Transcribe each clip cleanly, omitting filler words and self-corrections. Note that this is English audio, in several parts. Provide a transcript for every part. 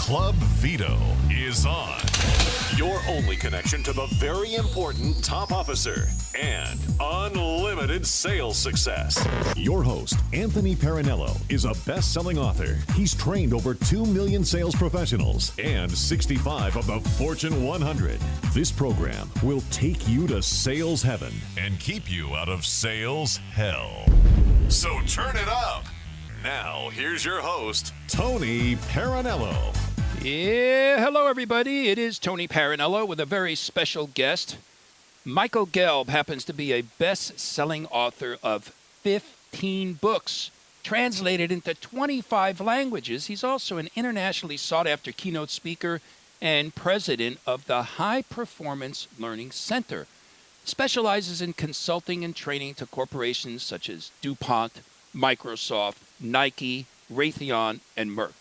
Club VITO is on. Your only connection to the very important top officer and unlimited sales success. Your host, Anthony Parinello, is a best-selling author. He's trained over 2 million sales professionals and 65 of the Fortune 100. This program will take you to sales heaven and keep you out of sales hell. So turn it up. Now, here's your host, Tony Parinello. Yeah, hello everybody. It is Tony Parinello with a very special guest. Michael Gelb happens to be a best-selling author of 15 books, translated into 25 languages. He's also an internationally sought-after keynote speaker and president of the High Performance Learning Center. Specializes in consulting and training to corporations such as DuPont, Microsoft, Nike, Raytheon, and Merck.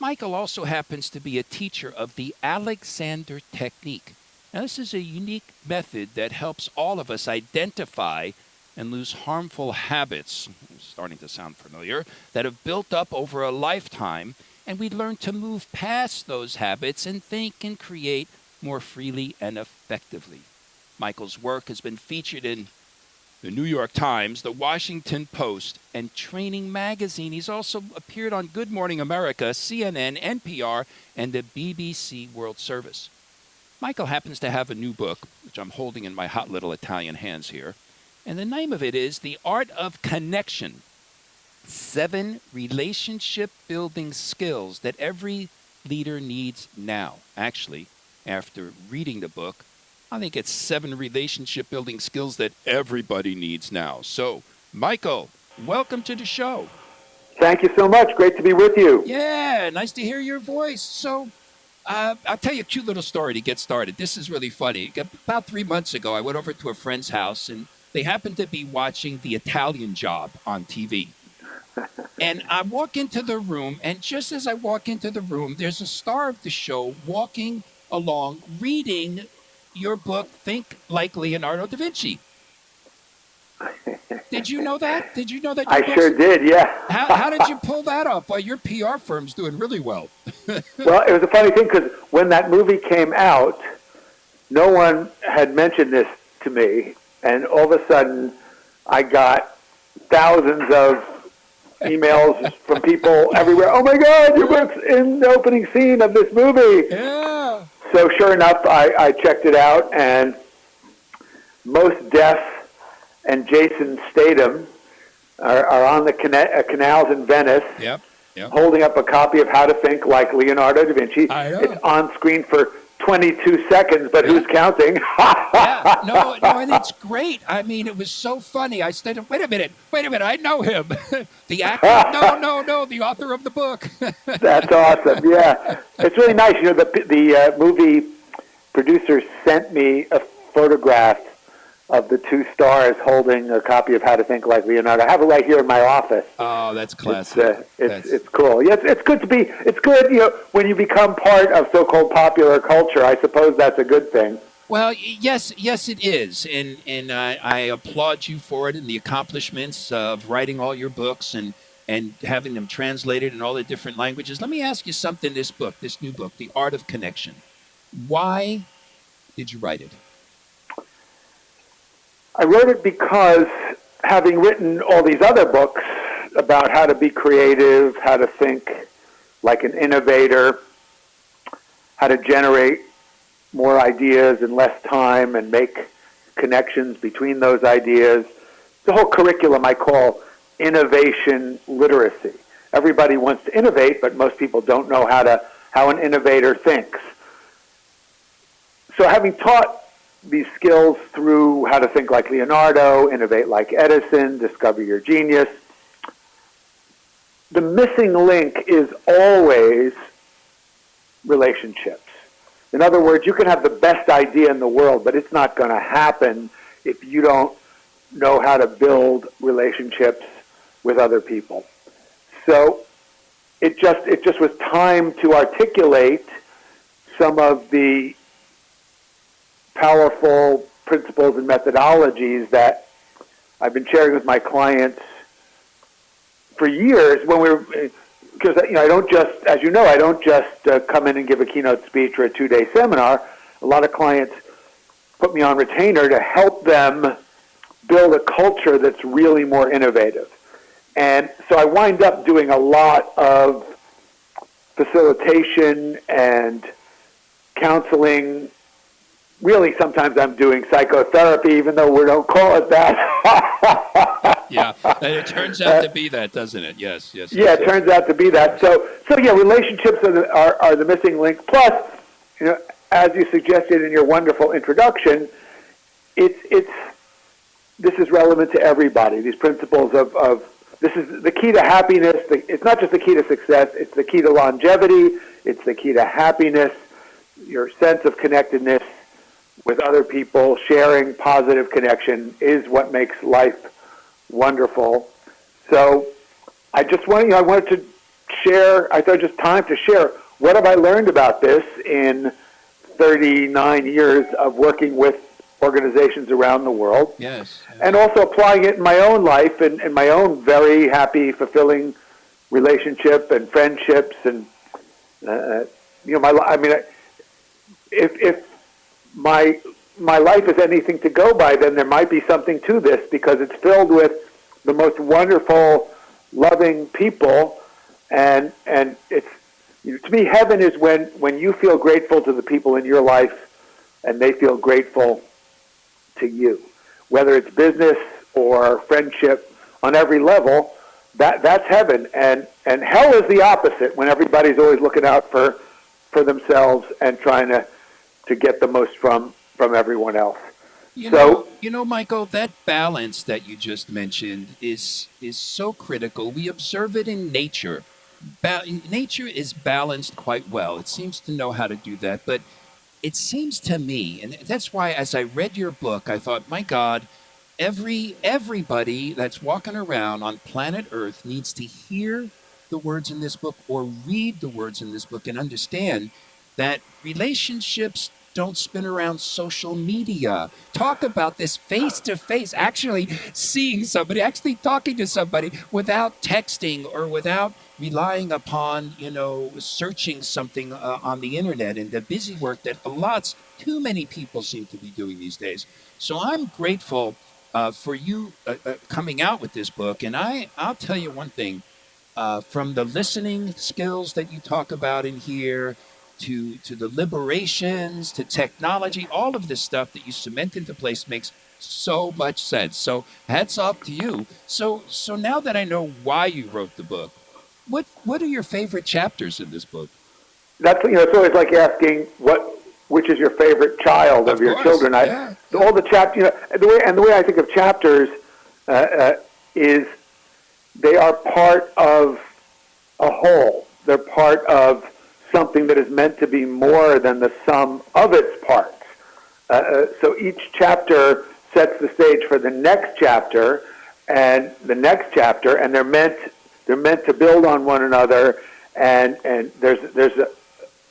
Michael also happens to be a teacher of the Alexander Technique. Now, this is a unique method that helps all of us identify and lose harmful habits, starting to sound familiar, that have built up over a lifetime, and we learn to move past those habits and think and create more freely and effectively. Michael's work has been featured in the New York Times, the Washington Post, and Training Magazine. He's also appeared on Good Morning America, CNN, NPR, and the BBC World Service. Michael happens to have a new book, which I'm holding in my hot little Italian hands here, and the name of it is The Art of Connection, 7 relationship-building skills that every leader needs now. Actually, after reading the book, I think it's 7 relationship-building skills that everybody needs now. So, Michael, welcome to the show. Thank you so much. Great to be with you. Yeah, nice to hear your voice. So, I'll tell you a cute little story to get started. This is really funny. About 3 months ago, I went over to a friend's house, and they happened to be watching The Italian Job on TV. And I walk into the room, and just as I walk into the room, there's a star of the show walking along, reading your book, Think Like Leonardo da Vinci. Did you know that? Did you know that? I sure did, yeah. How did you pull that off? Well, your PR firm's doing really well. Well, it was a funny thing because when that movie came out, no one had mentioned this to me, and all of a sudden I got thousands of emails from people everywhere. Oh my God, your book's in the opening scene of this movie. Yeah. So sure enough, I checked it out, and Mos Def and Jason Statham are on the canals in Venice, Yep. holding up a copy of How to Think Like Leonardo da Vinci. I know. It's on screen for 22 seconds, but who's counting? Yeah, no, and it's great. I mean, it was so funny. I said, wait a minute, I know him. The actor? No, the author of the book. That's awesome, yeah. It's really nice. You know, the movie producer sent me a photograph of the 2 stars holding a copy of How to Think Like Leonardo. I have it right here in my office. Oh, that's classic. It's cool. Yeah, it's good to be. It's good, you know, when you become part of so-called popular culture. I suppose that's a good thing. Well, yes, it is, and I applaud you for it and the accomplishments of writing all your books and having them translated in all the different languages. Let me ask you something. This new book, The Art of Connection. Why did you write it? I wrote it because, having written all these other books about how to be creative, how to think like an innovator, how to generate more ideas in less time and make connections between those ideas, the whole curriculum I call innovation literacy. Everybody wants to innovate, but most people don't know how an innovator thinks. So having taught these skills through How to Think Like Leonardo, Innovate Like Edison, Discover Your Genius, the missing link is always relationships. In other words, you can have the best idea in the world, but it's not going to happen if you don't know how to build relationships with other people. So it just was time to articulate some of the powerful principles and methodologies that I've been sharing with my clients for years. When because I don't just, as you know, I don't just come in and give a keynote speech or a 2-day seminar. A lot of clients put me on retainer to help them build a culture that's really more innovative. And so I wind up doing a lot of facilitation and counseling. Really, sometimes I'm doing psychotherapy, even though we don't call it that. Yeah, and it turns out to be that, doesn't it? Yes. Yeah, it turns out to be that. So yeah, relationships are the missing link. Plus, as you suggested in your wonderful introduction, this is relevant to everybody. These principles of this is the key to happiness. It's not just the key to success. It's the key to longevity. It's the key to happiness. Your sense of connectedness with other people, sharing positive connection is what makes life wonderful. So I just I wanted to share, I thought just time to share, what have I learned about this in 39 years of working with organizations around the world. Yes. And also applying it in my own life and my own very happy, fulfilling relationship and friendships. And, if my life is anything to go by, then there might be something to this, because it's filled with the most wonderful, loving people. And it's, to me, heaven is when you feel grateful to the people in your life and they feel grateful to you, whether it's business or friendship, on every level. That's heaven. And hell is the opposite, when everybody's always looking out for themselves and trying to get the most from everyone else. You know, Michael, that balance that you just mentioned is so critical. We observe it in nature. Nature is balanced quite well. It seems to know how to do that. But it seems to me, and that's why as I read your book, I thought, my God, everybody that's walking around on planet Earth needs to hear the words in this book or read the words in this book and understand that relationships don't spin around social media. Talk about this face to face, actually seeing somebody, actually talking to somebody without texting or without relying upon, searching something on the internet and the busy work that too many people seem to be doing these days. So I'm grateful for you coming out with this book. And I'll tell you one thing, from the listening skills that you talk about in here, to the liberations, to technology, all of this stuff that you cement into place makes so much sense. So hats off to you. So now that I know why you wrote the book, what are your favorite chapters in this book? That's, it's always like asking which is your favorite child of your children. Yeah. All the chapters, the way I think of chapters is they are part of a whole. They're part of something that is meant to be more than the sum of its parts. So each chapter sets the stage for the next chapter and the next chapter, and they're meant to build on one another. And there's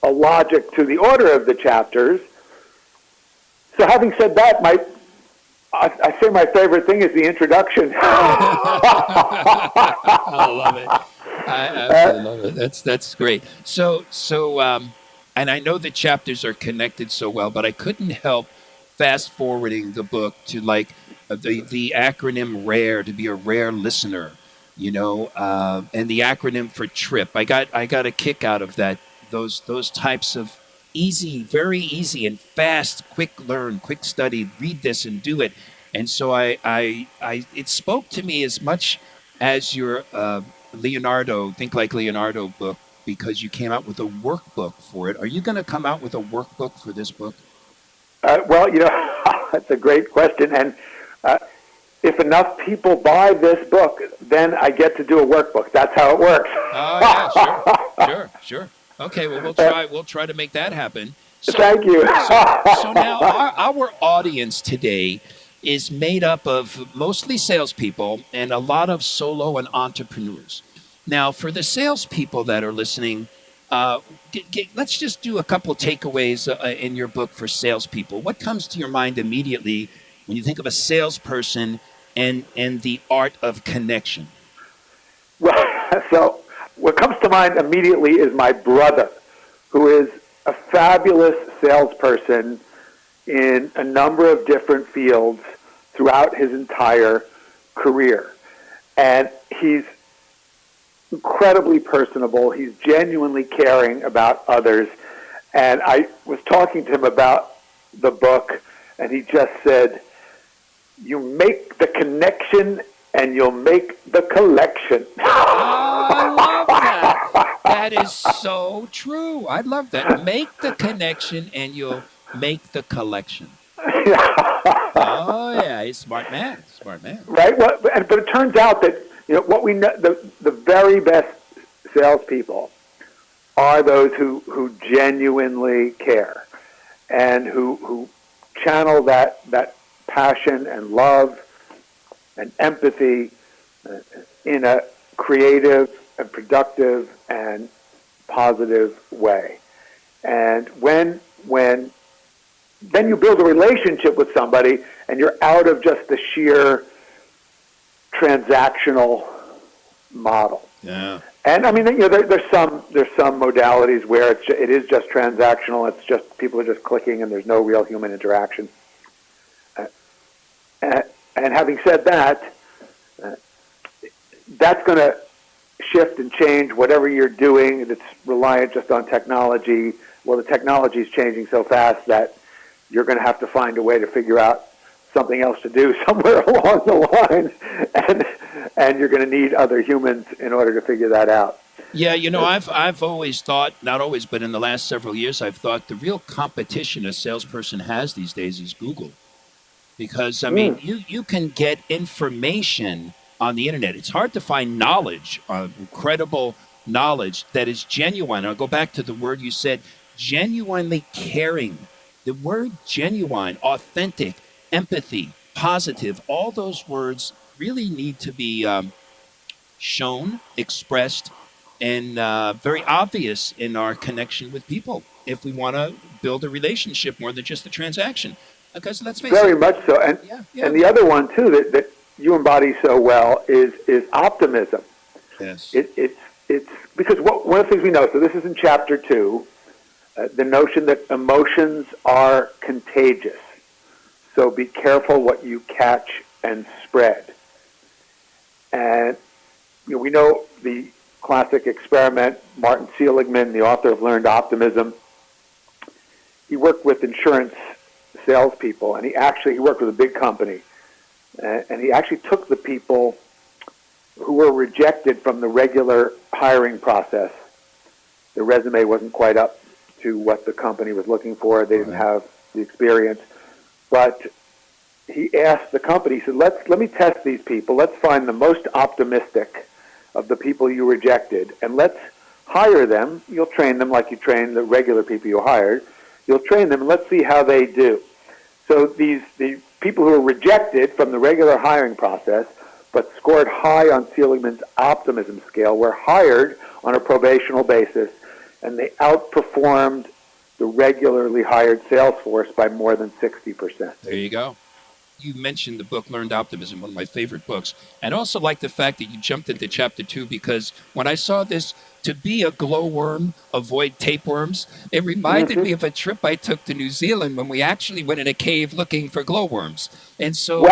a logic to the order of the chapters. So having said that, I say my favorite thing is the introduction. I love it. I absolutely love it. That's great. So, and I know the chapters are connected so well, but I couldn't help fast forwarding the book to the acronym RARE, to be a rare listener, and the acronym for TRIP. I got a kick out of that. Those types of very easy and fast, quick learn, quick study, read this and do it. And so it spoke to me as much as your Leonardo, Think Like Leonardo book, because you came out with a workbook for it. Are you going to come out with a workbook for this book? Well, that's a great question. And if enough people buy this book, then I get to do a workbook. That's how it works. Oh, yeah, sure. Okay, well, we'll try to make that happen. So, thank you. so now our audience today is made up of mostly salespeople and a lot of solo and entrepreneurs. Now, for the salespeople that are listening, let's just do a couple takeaways in your book for salespeople. What comes to your mind immediately when you think of a salesperson and the art of connection? Well, so what comes to mind immediately is my brother, who is a fabulous salesperson in a number of different fields throughout his entire career. And he's incredibly personable. He's genuinely caring about others. And I was talking to him about the book, and he just said, "You make the connection and you'll make the collection." Oh, I love that. That is so true. I love that. Make the connection and you'll make the collection. Oh, yeah. He's a smart man. Smart man. Right? Well, but it turns out that what we know, the very best salespeople are those who genuinely care and who channel that passion and love and empathy in a creative and productive and positive way. And when then you build a relationship with somebody and you're out of just the sheer transactional model. Yeah. And I mean, there's some modalities where it is just transactional. It's just people are just clicking and there's no real human interaction. And having said that, that's going to shift and change whatever you're doing that's reliant just on technology. Well, the technology is changing so fast that you're going to have to find a way to figure out something else to do somewhere along the line, and you're going to need other humans in order to figure that out. Yeah, I've always thought, not always, but in the last several years, I've thought the real competition a salesperson has these days is Google. Because, I mean, you can get information on the internet. It's hard to find knowledge, credible knowledge that is genuine. I'll go back to the word you said, genuinely caring. The word genuine, authentic, empathy, positive, all those words really need to be shown, expressed, and very obvious in our connection with people if we want to build a relationship more than just a transaction. Because let's face it. Very much so. And and the other one, too, that you embody so well is optimism. Yes. It's because one of the things we know, so this is in chapter 2, the notion that emotions are contagious. So be careful what you catch and spread. And we know the classic experiment, Martin Seligman, the author of Learned Optimism, he worked with insurance salespeople, and he worked with a big company, and he actually took the people who were rejected from the regular hiring process. Their resume wasn't quite up to what the company was looking for. They didn't have the experience. But he asked the company, he said, let me test these people. Let's find the most optimistic of the people you rejected, and let's hire them. You'll train them like you train the regular people you hired. You'll train them, and let's see how they do. So the people who were rejected from the regular hiring process but scored high on Seligman's optimism scale were hired on a probational basis, and they outperformed the regularly hired sales force by more than 60%. There you go. You mentioned the book Learned Optimism, one of my favorite books. And also like the fact that you jumped into chapter 2, because when I saw this, to be a glowworm, avoid tapeworms, it reminded me of a trip I took to New Zealand when we actually went in a cave looking for glowworms. And so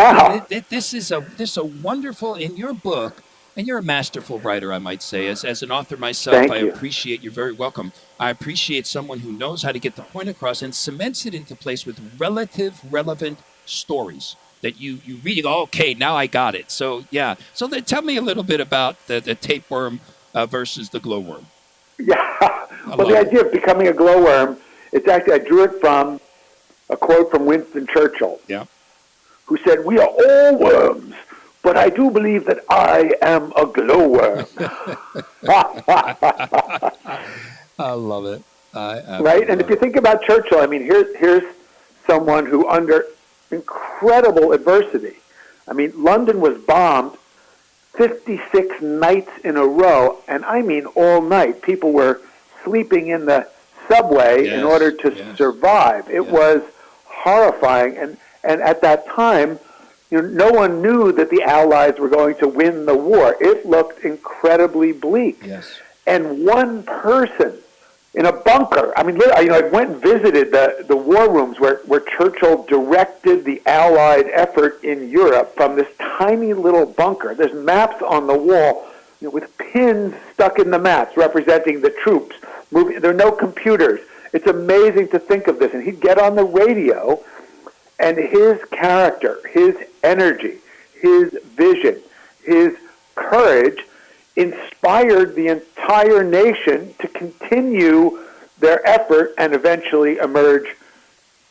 this is a wonderful, in your book, and you're a masterful writer, I might say. As an author myself, Thank I you. appreciate, you're very welcome. I appreciate someone who knows how to get the point across and cements it into place with relevant stories that you read, okay, now I got it. So, yeah. So then tell me a little bit about the tapeworm versus the glowworm. Yeah. Well, the idea of becoming a glowworm, it's actually, I drew it from a quote from Winston Churchill, who said, "We are all worms, but I do believe that I am a glowworm." I love it. Right? And if you think about Churchill, I mean, here's someone who, under incredible adversity, I mean, London was bombed 56 nights in a row, and I mean all night. People were sleeping in the subway in order to survive. It was horrifying, and at that time, no one knew that the Allies were going to win the war. It looked incredibly bleak. Yes. And one person in a bunker. I mean, I went and visited the war rooms where Churchill directed the Allied effort in Europe from this tiny little bunker. There's maps on the wall, with pins stuck in the maps representing the troops moving. There are no computers. It's amazing to think of this. And he'd get on the radio, and his character, his energy, his vision, his courage inspired the entire nation to continue their effort and eventually emerge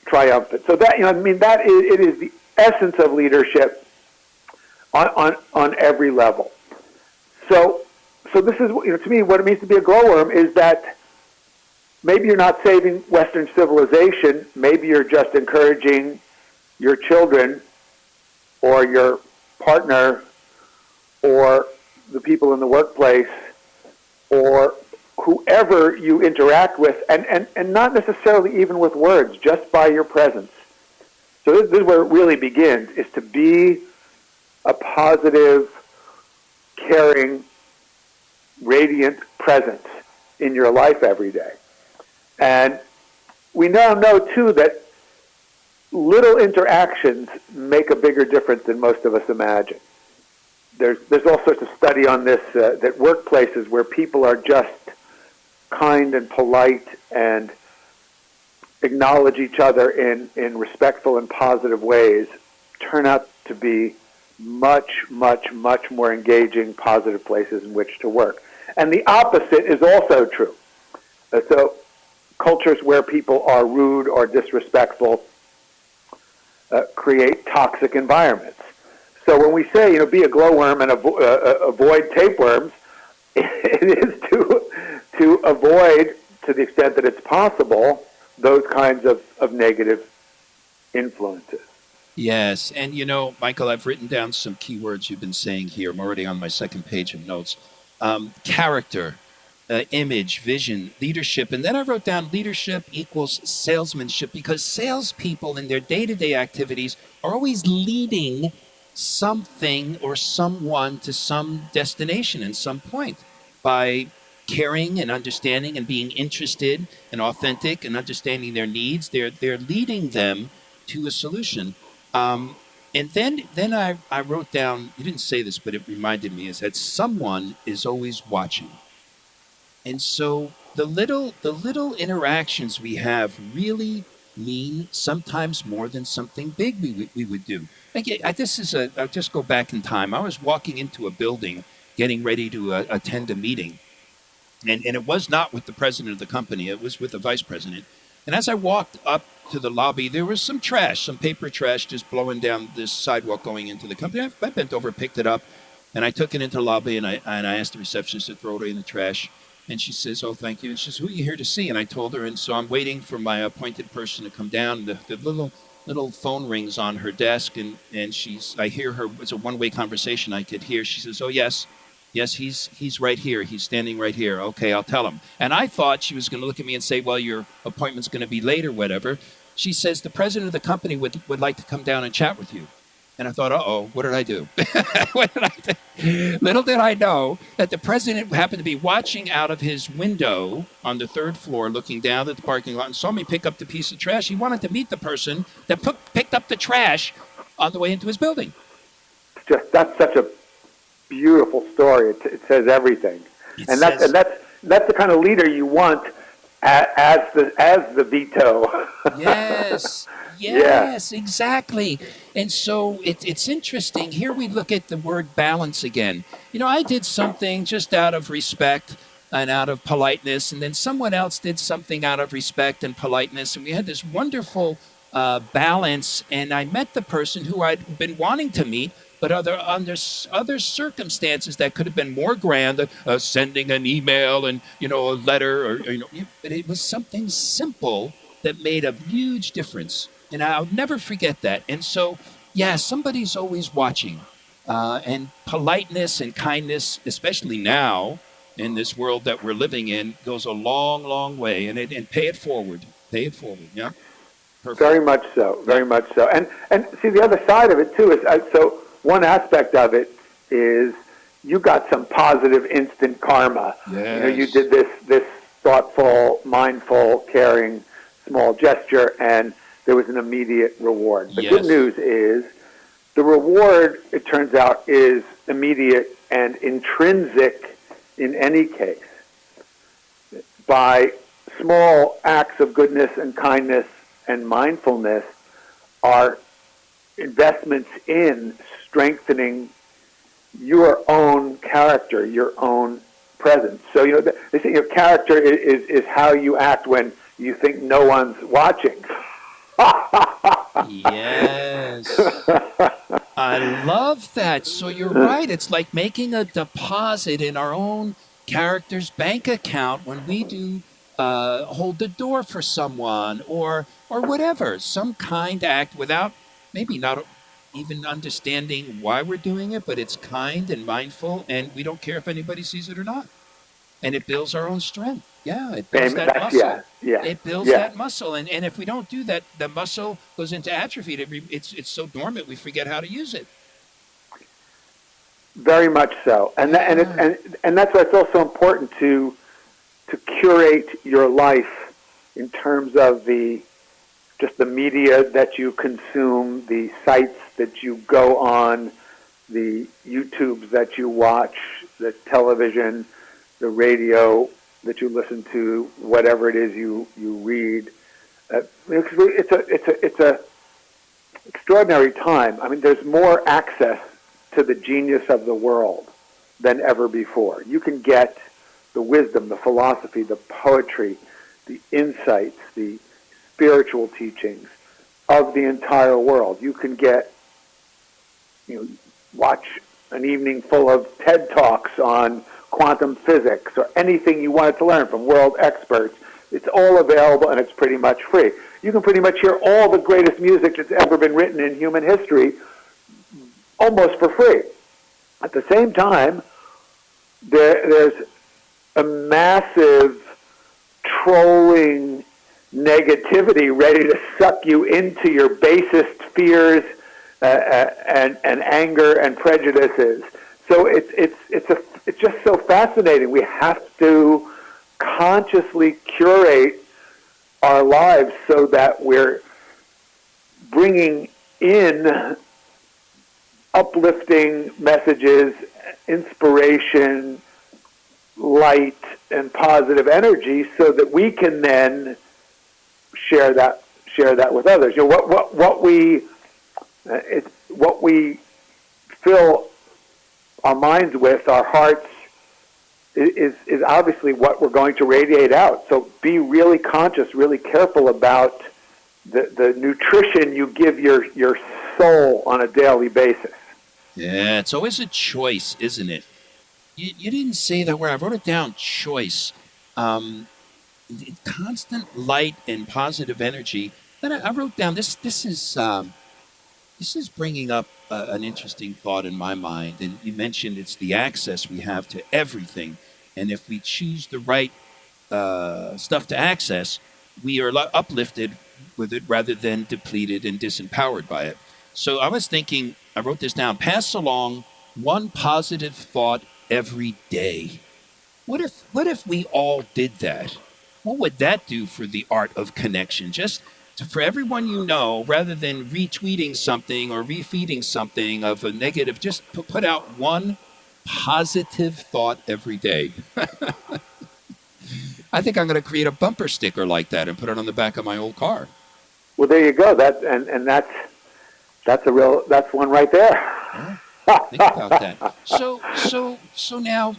triumphant. So that, it is the essence of leadership on every level. So this is, to me, what it means to be a glowworm is that maybe you're not saving Western civilization. Maybe you're just encouraging your children or your partner or the people in the workplace or whoever you interact with, and not necessarily even with words, just by your presence. So this is where it really begins, is to be a positive, caring, radiant presence in your life every day. And we now know, too, that little interactions make a bigger difference than most of us imagine. There's all sorts of study on this, that workplaces where people are just kind and polite and acknowledge each other in respectful and positive ways turn out to be much, much, much more engaging, positive places in which to work. And the opposite is also true. So cultures where people are rude or disrespectful create toxic environments. So when we say, be a glowworm and avoid tapeworms, it is to avoid, to the extent that it's possible, those kinds of negative influences. Yes, and Michael, I've written down some keywords you've been saying here. I'm already on my second page of notes. Character, image, vision, leadership, and then I wrote down leadership equals salesmanship, because salespeople in their day-to-day activities are always leading something or someone to some destination at some point by caring and understanding and being interested and authentic and understanding their needs. They're leading them to a solution. And then I wrote down, you didn't say this, but it reminded me, is that someone is always watching. And so the little interactions we have really mean sometimes more than something big we would do. I'll just go back in time. I was walking into a building getting ready to attend a meeting. And it was not with the president of the company. It was with the vice president. And as I walked up to the lobby, there was some trash, some paper trash just blowing down this sidewalk going into the company. I bent over, picked it up, and I took it into the lobby, and I asked the receptionist to throw it in the trash. And she says, "Oh, thank you." And she says, "Who are you here to see?" And I told her, and so I'm waiting for my appointed person to come down. The little phone rings on her desk, and I hear her. It's a one-way conversation I could hear. She says, "Oh, yes, he's right here. He's standing right here. Okay, I'll tell him." And I thought she was going to look at me and say, "Well, your appointment's going to be late or whatever." She says, "The president of the company would like to come down and chat with you." And I thought, uh-oh, what did I do? What did I do? Little did I know that the president happened to be watching out of his window on the third floor, looking down at the parking lot, and saw me pick up the piece of trash. He wanted to meet the person that picked up the trash on the way into his building. That's such a beautiful story. It says everything. That's the kind of leader you want as the VITO. Yes. Yes, exactly. And so it's interesting. Here we look at the word balance again. I did something just out of respect and out of politeness, and then someone else did something out of respect and politeness, and we had this wonderful balance, and I met the person who I'd been wanting to meet, but under other circumstances that could have been more grand, sending an email and, a letter, but it was something simple that made a huge difference. And I'll never forget that. And so, somebody's always watching. And politeness and kindness, especially now in this world that we're living in, goes a long, long way. And pay it forward. Pay it forward. Yeah. Perfect. Very much so. Very much so. And see, the other side of it, too, is so one aspect of it is you got some positive instant karma. Yes. You know, you did this thoughtful, mindful, caring, small gesture, and there was an immediate reward. The good news is the reward, it turns out, is immediate and intrinsic in any case. By small acts of goodness and kindness and mindfulness are investments in strengthening your own character, your own presence. So, you know, they say your character is how you act when you think no one's watching. Yes. I love that. So you're right. It's like making a deposit in our own character's bank account when we do hold the door for someone or whatever, some kind act without maybe not even understanding why we're doing it, but it's kind and mindful, and we don't care if anybody sees it or not. And it builds our own strength. Yeah, it builds that muscle. It builds that muscle, and if we don't do that, the muscle goes into atrophy. It's so dormant we forget how to use it. Very much so, and that's why it's also important to curate your life in terms of just the media that you consume, the sites that you go on, the YouTubes that you watch, the television, the radio that you listen to, whatever it is you read. It's a extraordinary time. I mean, there's more access to the genius of the world than ever before. You can get the wisdom, the philosophy, the poetry, the insights, the spiritual teachings of the entire world. You can watch an evening full of TED Talks on quantum physics or anything you wanted to learn from world experts. It's all available and it's pretty much free. You can pretty much hear all the greatest music that's ever been written in human history almost for free. At the same time, there's a massive trolling negativity ready to suck you into your basest fears and anger and prejudices. So it's just so fascinating. We have to consciously curate our lives so that we're bringing in uplifting messages, inspiration, light, and positive energy, so that we can then share that with others. You know, what we fill our minds with, our hearts, is obviously what we're going to radiate out. So be really conscious, really careful about the nutrition you give your soul on a daily basis. Yeah, it's always a choice, isn't it? You didn't say that word. I wrote it down, choice. Constant light and positive energy. Then I wrote down, this is bringing up an interesting thought in my mind. And you mentioned it's the access we have to everything. And if we choose the right stuff to access, we are uplifted with it rather than depleted and disempowered by it. So I was thinking, I wrote this down, pass along one positive thought every day. What if we all did that? What would that do for the art of connection? Just for everyone you know, rather than retweeting something or refeeding something of a negative, just put out one positive thought every day. I think I'm going to create a bumper sticker like that and put it on the back of my old car. Well, there you go. That's one right there. Yeah, think about that. So now,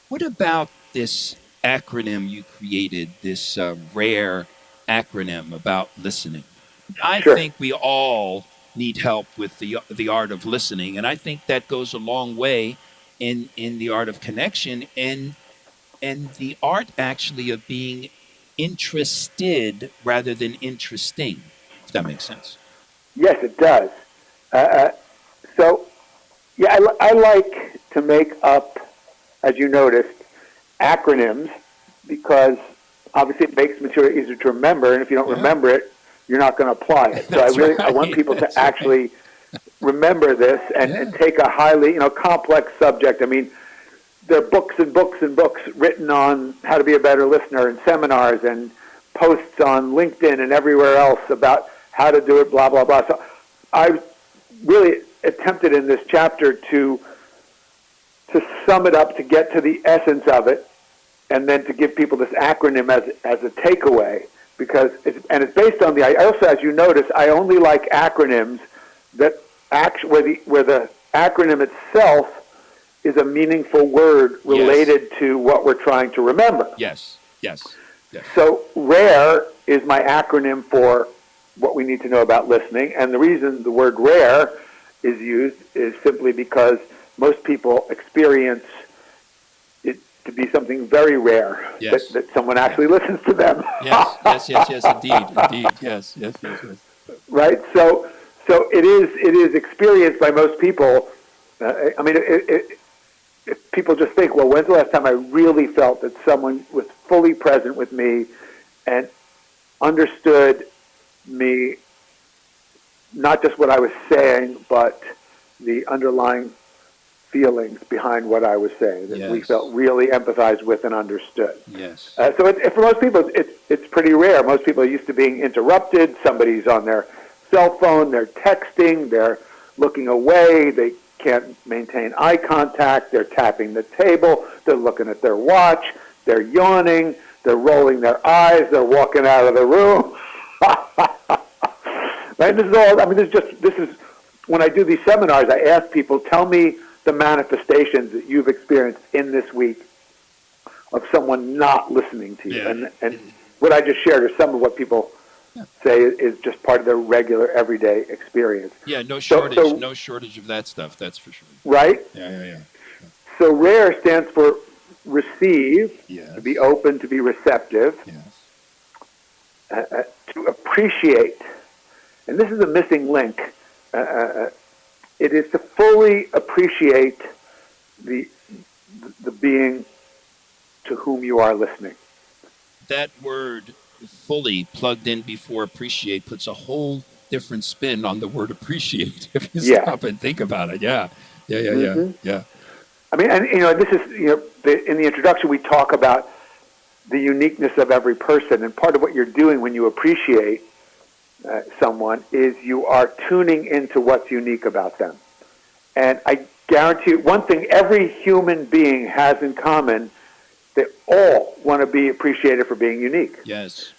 what about this acronym you created? This rare acronym about listening. I think we all need help with the art of listening, and I think that goes a long way in the art of connection and the art actually of being interested rather than interesting, if that makes sense. Yes, it does. I like to make up, as you noticed, acronyms because obviously it makes material easier to remember, and if you don't remember it, you're not going to apply it. So I want people to actually remember this and take a highly, complex subject. I mean, there are books and books and books written on how to be a better listener, and seminars and posts on LinkedIn and everywhere else about how to do it, blah, blah, blah. So I really attempted in this chapter to sum it up, to get to the essence of it, and then to give people this acronym as a takeaway, because it's based on I also, as you notice, I only like acronyms that where the acronym itself is a meaningful word related to what we're trying to remember. Yes. So RARE is my acronym for what we need to know about listening, and the reason the word rare is used is simply because most people experience it to be something very rare, that someone actually listens to them. Yes, indeed, yes. Right? So it is experienced by most people. If people just think, well, when's the last time I really felt that someone was fully present with me and understood me, not just what I was saying, but the underlying feelings behind what I was saying, that we felt really empathized with and understood. Yes. So for most people, it's pretty rare. Most people are used to being interrupted. Somebody's on their cell phone, they're texting, they're looking away, they can't maintain eye contact, they're tapping the table, they're looking at their watch, they're yawning, they're rolling their eyes, they're walking out of the room. Right? This is when I do these seminars, I ask people, tell me the manifestations that you've experienced in this week of someone not listening to you. And what I just shared is some of what people say is just part of their regular everyday experience. Yeah, no shortage of that stuff, that's for sure. Right? Yeah. So RARE stands for receive, to be open, to be receptive, to appreciate. And this is a missing link. It is to fully appreciate the being to whom you are listening. That word fully plugged in before appreciate puts a whole different spin on the word appreciate if you stop and think about it. Yeah. I mean, and this is, in the introduction we talk about the uniqueness of every person, and part of what you're doing when you appreciate someone is you are tuning into what's unique about them. And I guarantee you, one thing every human being has in common, they all want to be appreciated for being unique. Yes.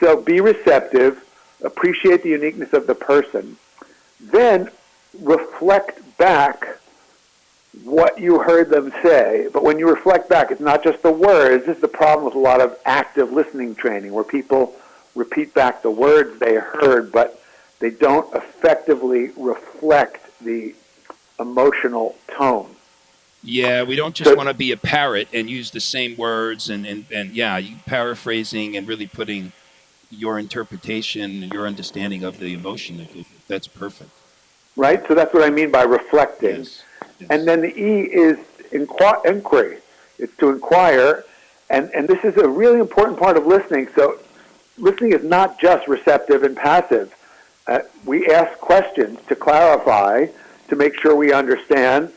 So be receptive, appreciate the uniqueness of the person, then reflect back what you heard them say. But when you reflect back, it's not just the words. This is the problem with a lot of active listening training, where people repeat back the words they heard, but they don't effectively reflect the emotional tone. Yeah, we don't just want to be a parrot and use the same words and you paraphrasing and really putting your interpretation, your understanding of the emotion. That's perfect. Right? So that's what I mean by reflecting. Yes. And then the E is inquiry. It's to inquire. And this is a really important part of listening. So listening is not just receptive and passive. We ask questions to clarify, to make sure we understand,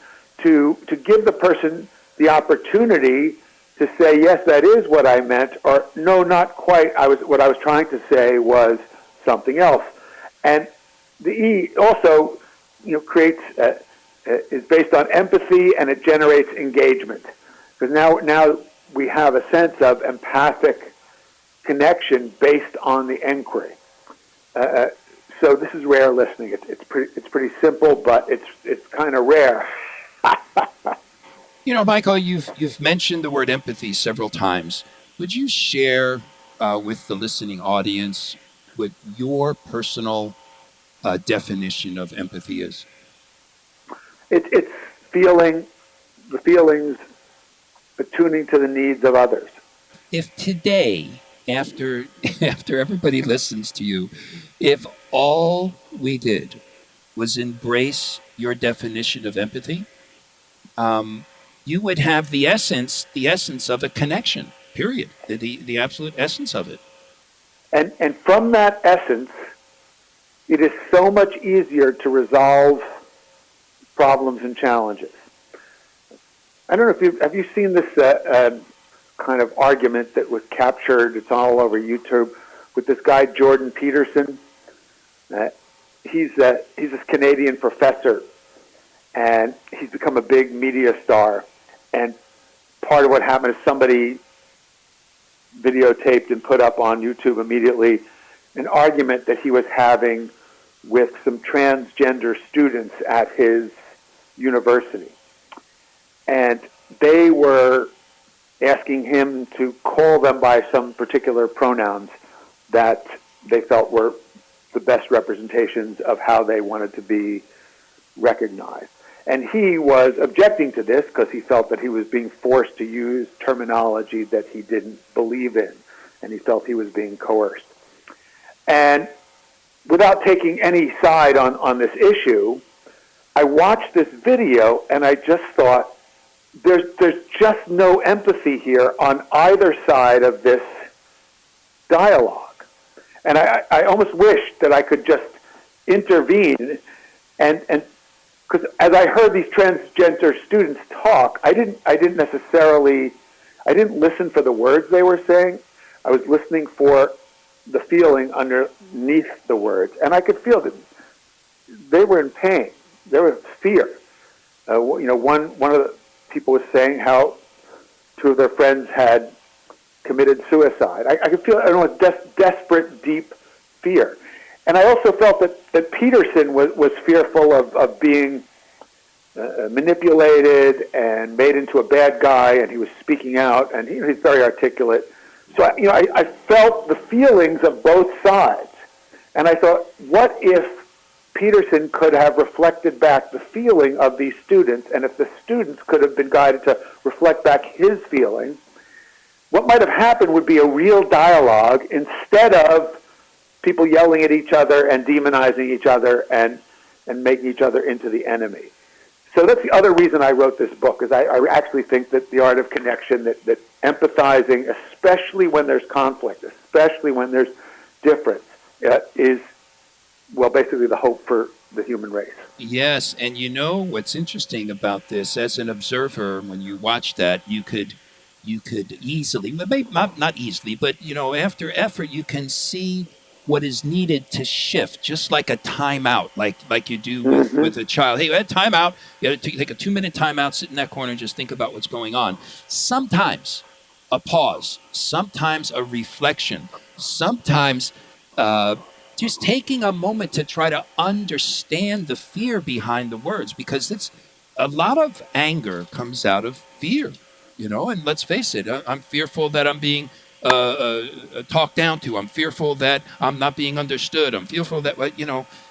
to give the person the opportunity to say, yes, that is what I meant, or no, not quite. What I was trying to say was something else. And the E also, creates is based on empathy, and it generates engagement, because now we have a sense of empathic connection based on the inquiry. So this is rare listening. It's pretty simple, but it's kind of rare. Michael, you've mentioned the word empathy several times. Would you share with the listening audience what your personal definition of empathy is? It's feeling the feelings, attuning to the needs of others. If today, after everybody listens to you, if all we did was embrace your definition of empathy, you would have the essence of a connection, period. The absolute essence of it. And from that essence, it is so much easier to resolve problems and challenges. I don't know if have you seen this kind of argument that was captured, it's all over YouTube, with this guy Jordan Peterson. He's this Canadian professor, and he's become a big media star. And part of what happened is somebody videotaped and put up on YouTube immediately an argument that he was having with some transgender students at his university. And they were asking him to call them by some particular pronouns that they felt were the best representations of how they wanted to be recognized. And he was objecting to this because he felt that he was being forced to use terminology that he didn't believe in, and he felt he was being coerced. And without taking any side on this issue, I watched this video and I just thought, there's just no empathy here on either side of this dialogue. And I almost wish that I could just intervene and because as I heard these transgender students talk, I didn't listen for the words they were saying. I was listening for the feeling underneath the words, and I could feel that they were in pain. There was fear. One of the people was saying how two of their friends had committed suicide. I could feel, I don't know, desperate, deep fear. And I also felt that Peterson was fearful of being manipulated and made into a bad guy, and he was speaking out, and he's very articulate. So I felt the feelings of both sides, and I thought, what if Peterson could have reflected back the feeling of these students, and if the students could have been guided to reflect back his feeling, what might have happened would be a real dialogue instead of people yelling at each other and demonizing each other and making each other into the enemy. So that's the other reason I wrote this book, is I actually think that the art of connection, that empathizing, especially when there's conflict, especially when there's difference, is, well, basically the hope for the human race. Yes, and what's interesting about this, as an observer, when you watch that, you could easily, maybe not easily, but after effort, you can see what is needed to shift, just like a timeout, like you do with a child. Hey, you had timeout. You got to take a 2-minute timeout, sit in that corner, and just think about what's going on. Sometimes a pause, sometimes a reflection, sometimes just taking a moment to try to understand the fear behind the words, because it's a lot of anger comes out of fear, and let's face it, I'm fearful that I'm being talked down to. I'm fearful that I'm not being understood. I'm fearful that,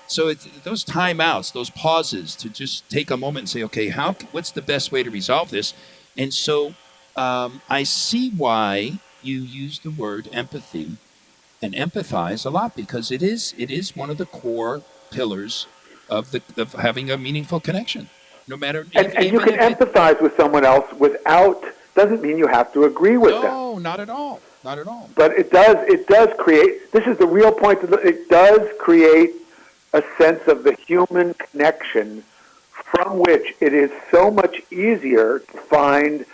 so it's those timeouts, those pauses to just take a moment and say, okay, what's the best way to resolve this? And so I see why you use the word empathy and empathize a lot, because it is one of the core pillars of having a meaningful connection, no matter. And you can empathize with someone else doesn't mean you have to agree with them. No, not at all. Not at all. But it does create, this is the real point, it does create a sense of the human connection from which it is so much easier to find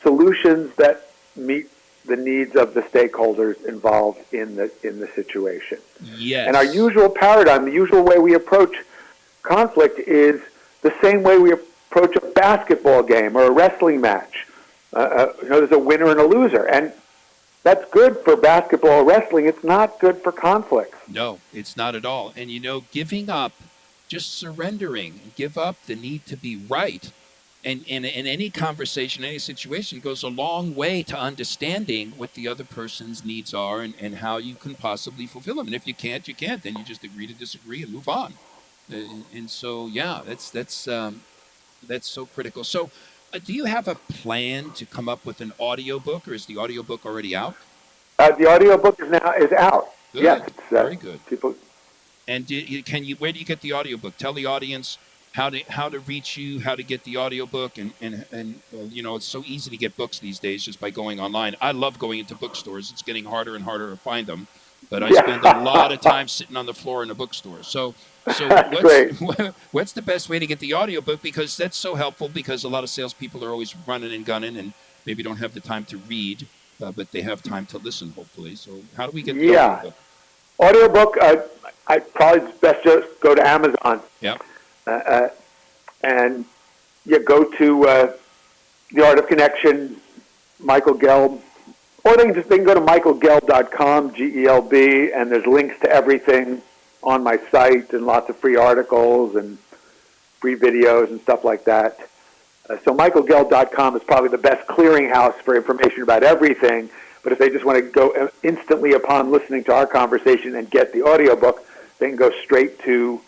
solutions that meet the needs of the stakeholders involved in the situation. Yes. And our usual paradigm, the usual way we approach conflict is the same way we approach a basketball game or a wrestling match. There's a winner and a loser, and that's good for basketball or wrestling. It's not good for conflicts. No, it's not at all. And giving up, just surrendering, give up the need to be right, and in any conversation, any situation, goes a long way to understanding what the other person's needs are and how you can possibly fulfill them. And if you can't, you can't. Then you just agree to disagree and move on. And so, yeah, that's so critical. So, do you have a plan to come up with an audiobook, or is the audiobook already out? The audiobook is out. Good. Yes, Very good. People. And where do you get the audiobook? Tell the audience how to reach you, how to get the audiobook, and it's so easy to get books these days just by going online. I love going into bookstores. It's getting harder and harder to find them. but I Yeah. spend a lot of time sitting on the floor in a bookstore. So That's great. what's the best way to get the audiobook? Because that's so helpful, because a lot of salespeople are always running and gunning and maybe don't have the time to read, but they have time to listen, hopefully. So how do we get the Yeah. audiobook? Audiobook, I probably best just go to Amazon. Yep. And you go to The Art of Connection, Michael Gelb, or they can go to michaelgelb.com, Gelb, and there's links to everything on my site and lots of free articles and free videos and stuff like that. So michaelgelb.com is probably the best clearinghouse for information about everything. But if they just want to go instantly upon listening to our conversation and get the audiobook, they can go straight to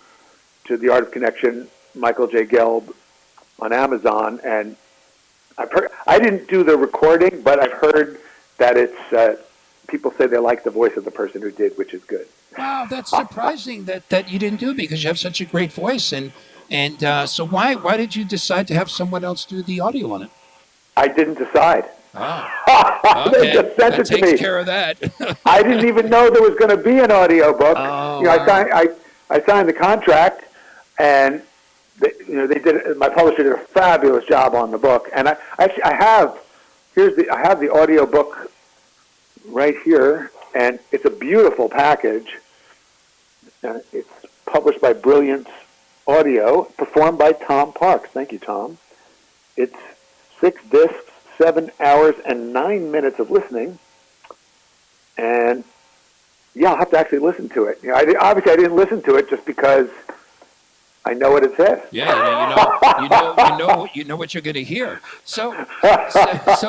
The Art of Connection, Michael J. Gelb on Amazon. And I didn't do the recording, but I've heard that it's people say they like the voice of the person who did, which is good. Wow, that's surprising that you didn't do it, because you have such a great voice. And so why did you decide to have someone else do the audio on it? I didn't decide. Oh, They okay. just sent That it to takes me. care of that. I didn't even know there was going to be an audiobook. Oh, wow. I signed the contract, and they did. My publisher did a fabulous job on the book, and I have the audiobook right here, and it's a beautiful package. It's published by Brilliance Audio, performed by Tom Parks. Thank you, Tom. It's 6 discs, 7 hours and 9 minutes of listening, and I'll have to actually listen to it. Obviously, I didn't listen to it just because I know what it says. Yeah, you know what you're going to hear. So,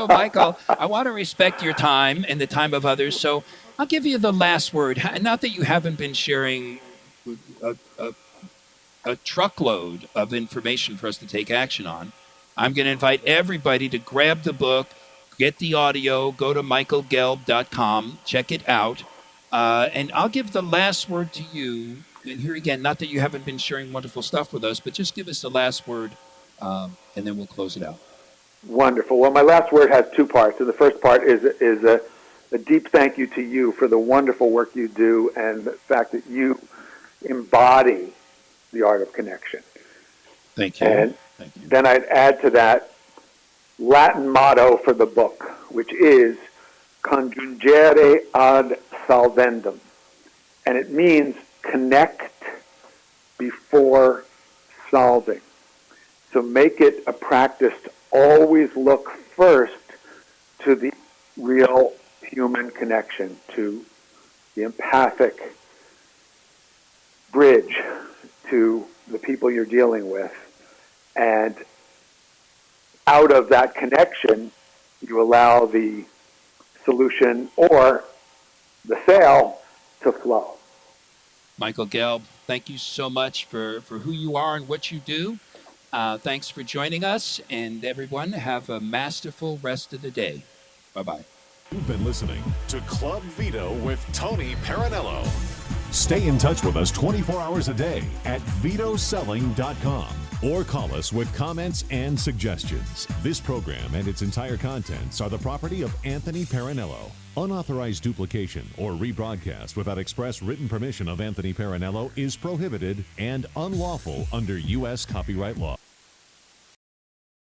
Michael, I want to respect your time and the time of others. So, I'll give you the last word. Not that you haven't been sharing a truckload of information for us to take action on. I'm going to invite everybody to grab the book, get the audio, go to michaelgelb.com, check it out, and I'll give the last word to you. And here again, not that you haven't been sharing wonderful stuff with us, but just give us the last word, and then we'll close it out. Wonderful. Well, my last word has two parts. And the first part is a deep thank you to you for the wonderful work you do and the fact that you embody the art of connection. Thank you. And Thank you. then I'd add to that Latin motto for the book, which is conjungere ad solvendum. And it means connect before solving. So make it a practice to always look first to the real human connection, to the empathic bridge to the people you're dealing with. And out of that connection, you allow the solution or the sale to flow. Michael Gelb, thank you so much for who you are and what you do. Thanks for joining us, and everyone, have a masterful rest of the day. Bye-bye. You've been listening to Club VITO with Tony Parinello. Stay in touch with us 24 hours a day at VITOselling.com or call us with comments and suggestions. This program and its entire contents are the property of Anthony Parinello. Unauthorized duplication or rebroadcast without express written permission of Anthony Parinello is prohibited and unlawful under U.S. copyright law.